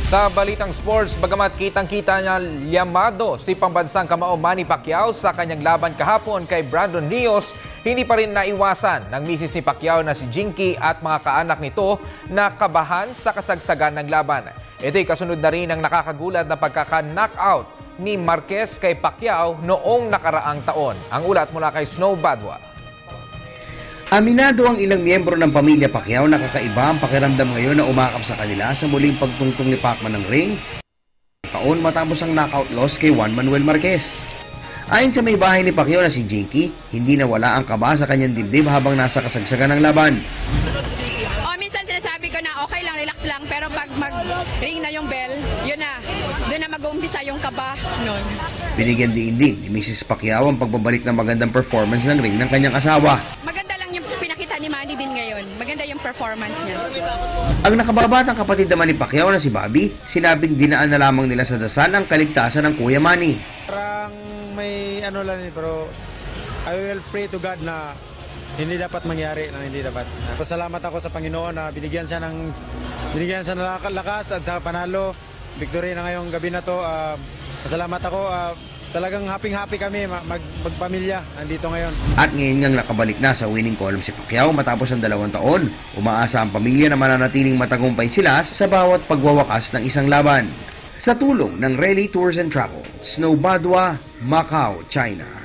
Sa balitang sports, bagamat kitang-kita niya liyamado si pambansang kamao Manny Pacquiao sa kanyang laban kahapon kay Brandon Rios, hindi pa rin naiwasan ng misis ni Pacquiao na si Jinky at mga kaanak nito na kabahan sa kasagsagan ng laban. Ito'y kasunod na rin ang nakakagulat na pagkaka-knockout ni Marquez kay Pacquiao noong nakaraang taon. Ang ulat mula kay Snow Badwa. Aminado ang ilang miyembro ng pamilya Pacquiao na kakaiba ang pakiramdam ngayon na umakap sa kanila sa muling pagtungtong ni Pacman ng ring taon matapos ang knockout loss kay Juan Manuel Marquez. Ayon sa may bahay ni Pacquiao na si Jinky, hindi nawala ang kaba sa kanyang dibdib habang nasa kasagsagan ng laban. Minsan sinasabi ko na okay lang, relax lang, pero pag mag-ring na yung bell, yun na, doon na mag-uumpisa yung kaba nun. Binigyan din ni Mrs. Pacquiao ang pagbabalik ng magandang performance ng ring ng kanyang asawa. Maganda lang yung pinakita ni Manny din ngayon. Maganda yung performance niya. Ang nakababatang kapatid naman ni Pacquiao na si Bobby, sinabing dinaan na lamang nila sa dasal ang kaligtasan ng Kuya Manny. Parang may ano lang pero I will pray to God na hindi dapat mangyari, na hindi dapat. Pasalamat ako sa Panginoon na binigyan siya ng lakas at sa panalo. Victory na ngayong gabi na to. Pasalamat ako. Talagang happy kami magpamilya nandito ngayon. At ngayon ngang nakabalik na sa winning column si Pacquiao matapos ang 2 taon. Umaasa ang pamilya na mananatiling matagumpay sila sa bawat pagwawakas ng isang laban. Sa tulong ng Rally Tours and Travel, Snow Badwa, Macau, China.